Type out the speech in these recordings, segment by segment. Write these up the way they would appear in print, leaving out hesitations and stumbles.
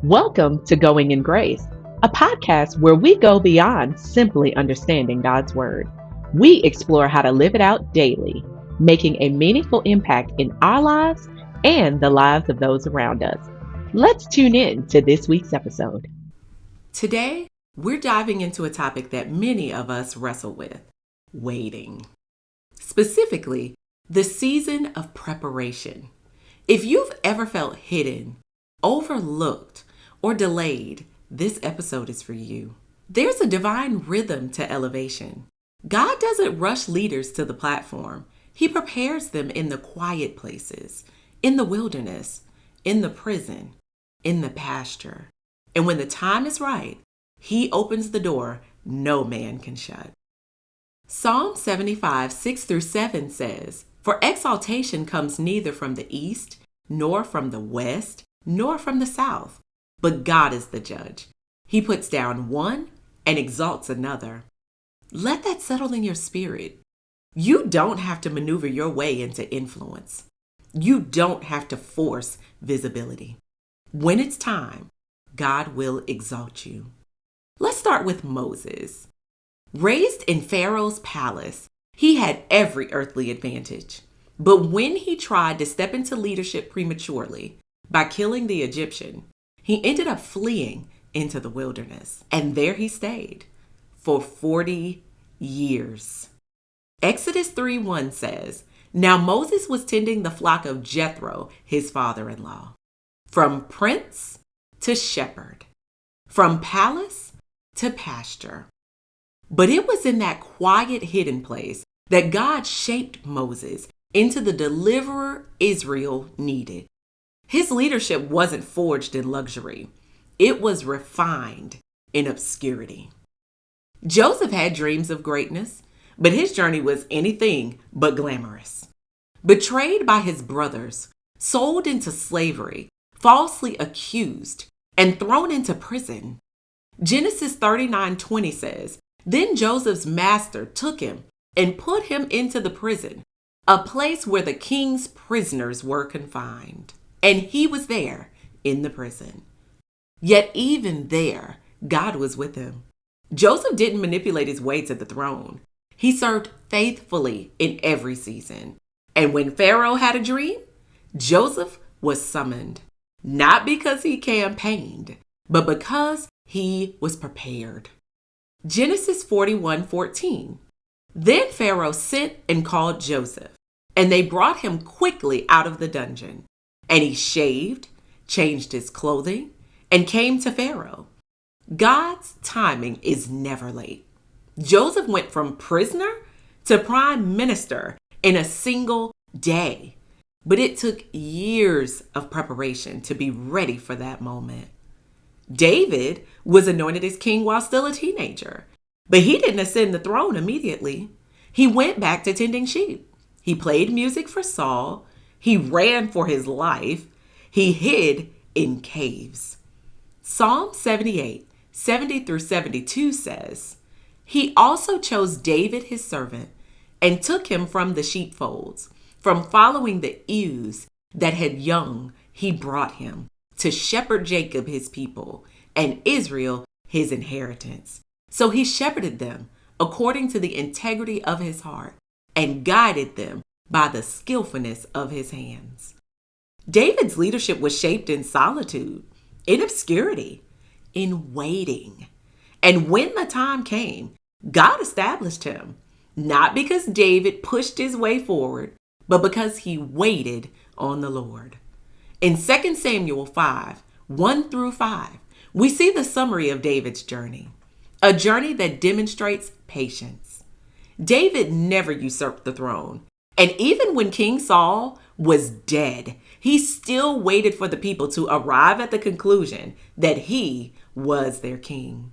Welcome to Going in Grace, a podcast where we go beyond simply understanding God's Word. We explore how to live it out daily, making a meaningful impact in our lives and the lives of those around us. Let's tune in to this week's episode. Today, we're diving into a topic that many of us wrestle with: waiting. Specifically, the season of preparation. If you've ever felt hidden, overlooked, or delayed, this episode is for you. There's a divine rhythm to elevation. God doesn't rush leaders to the platform. He prepares them in the quiet places, in the wilderness, in the prison, in the pasture. And when the time is right, He opens the door no man can shut. Psalm 75, 6-7 says, "For exaltation comes neither from the east, nor from the west, nor from the south, but God is the judge. He puts down one and exalts another." Let that settle in your spirit. You don't have to maneuver your way into influence. You don't have to force visibility. When it's time, God will exalt you. Let's start with Moses. Raised in Pharaoh's palace, he had every earthly advantage. But when he tried to step into leadership prematurely by killing the Egyptian, he ended up fleeing into the wilderness. And there he stayed for 40 years. Exodus 3:1 says, "Now Moses was tending the flock of Jethro, his father-in-law. From prince to shepherd, from palace to pasture." But it was in that quiet, hidden place that God shaped Moses into the deliverer Israel needed. His leadership wasn't forged in luxury. It was refined in obscurity. Joseph had dreams of greatness, but his journey was anything but glamorous. Betrayed by his brothers, sold into slavery, falsely accused, and thrown into prison. Genesis 39:20 says, "Then Joseph's master took him and put him into the prison, a place where the king's prisoners were confined. And he was there in the prison." Yet even there, God was with him. Joseph didn't manipulate his way to the throne. He served faithfully in every season. And when Pharaoh had a dream, Joseph was summoned. Not because he campaigned, but because he was prepared. Genesis 41:14. "Then Pharaoh sent and called Joseph, and they brought him quickly out of the dungeon. And he shaved, changed his clothing, and came to Pharaoh." God's timing is never late. Joseph went from prisoner to prime minister in a single day. But it took years of preparation to be ready for that moment. David was anointed as king while still a teenager, but he didn't ascend the throne immediately. He went back to tending sheep. He played music for Saul. He ran for his life. He hid in caves. Psalm 78, 70-72 says, "He also chose David his servant and took him from the sheepfolds. From following the ewes that had young, he brought him to shepherd Jacob his people and Israel his inheritance. So he shepherded them according to the integrity of his heart and guided them by the skillfulness of his hands." David's leadership was shaped in solitude, in obscurity, in waiting. And when the time came, God established him, not because David pushed his way forward, but because he waited on the Lord. In 2 Samuel 5, 1-5, we see the summary of David's journey, a journey that demonstrates patience. David never usurped the throne, and even when King Saul was dead, he still waited for the people to arrive at the conclusion that he was their king.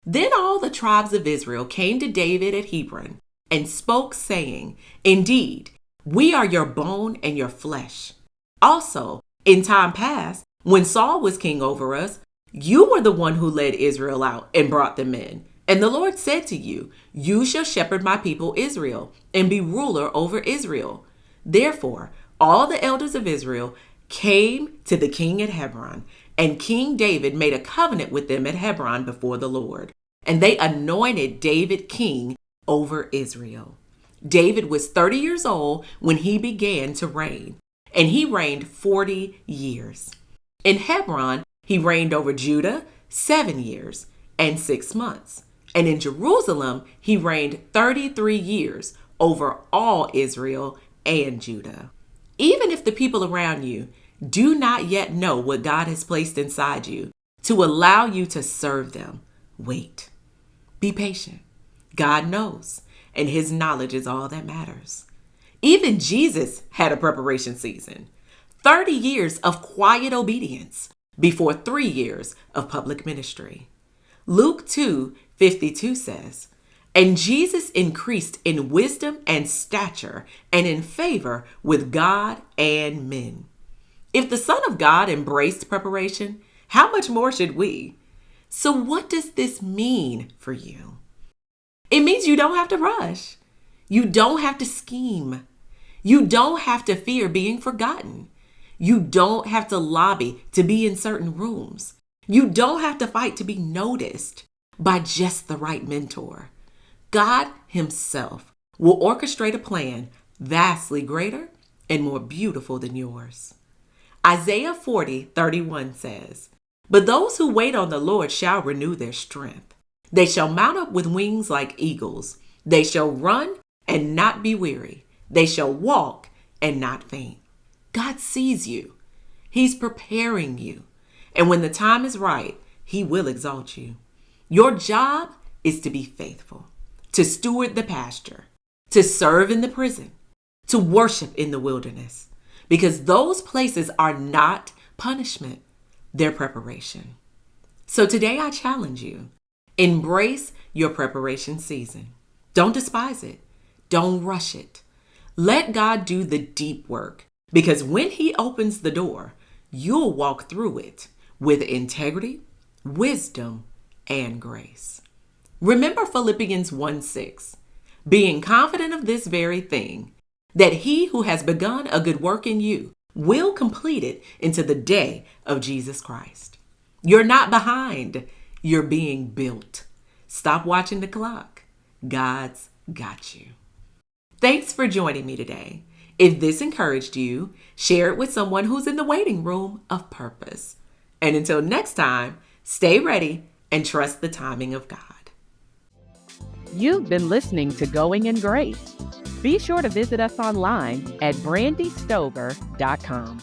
Then all the tribes of Israel came to David at Hebron and spoke, saying, "Indeed, we are your bone and your flesh. Also, in time past, when Saul was king over us, you were the one who led Israel out and brought them in. And the Lord said to you, 'You shall shepherd my people Israel and be ruler over Israel.' Therefore, all the elders of Israel came to the king at Hebron, And King David made a covenant with them at Hebron before the Lord. And they anointed David king over Israel. David was 30 years old when he began to reign, and he reigned 40 years. In Hebron, he reigned over Judah 7 years and 6 months. And in Jerusalem, he reigned 33 years over all Israel and Judah. Even if the people around you do not yet know what God has placed inside you to allow you to serve them, wait. Be patient. God knows, and his knowledge is all that matters. Even Jesus had a preparation season. 30 years of quiet obedience before 3 years of public ministry. Luke 2:52 says, "And Jesus increased in wisdom and stature and in favor with God and men." If the Son of God embraced preparation, how much more should we? So what does this mean for you? It means you don't have to rush. You don't have to scheme. You don't have to fear being forgotten. You don't have to lobby to be in certain rooms. You don't have to fight to be noticed by just the right mentor. God himself will orchestrate a plan vastly greater and more beautiful than yours. Isaiah 40:31 says, "But those who wait on the Lord shall renew their strength. They shall mount up with wings like eagles. They shall run and not be weary. They shall walk and not faint." God sees you. He's preparing you. And when the time is right, he will exalt you. Your job is to be faithful, to steward the pasture, to serve in the prison, to worship in the wilderness, because those places are not punishment, they're preparation. So today I challenge you, embrace your preparation season. Don't despise it. Don't rush it. Let God do the deep work, because when he opens the door, you'll walk through it with integrity, wisdom, and grace. Remember Philippians 1:6, being confident of this very thing, that he who has begun a good work in you will complete it into the day of Jesus Christ. You're not behind. You're being built. Stop watching the clock. God's got you. Thanks for joining me today. If this encouraged you, share it with someone who's in the waiting room of purpose. And until next time, stay ready and trust the timing of God. You've been listening to Going in Grace. Be sure to visit us online at brandistover.com.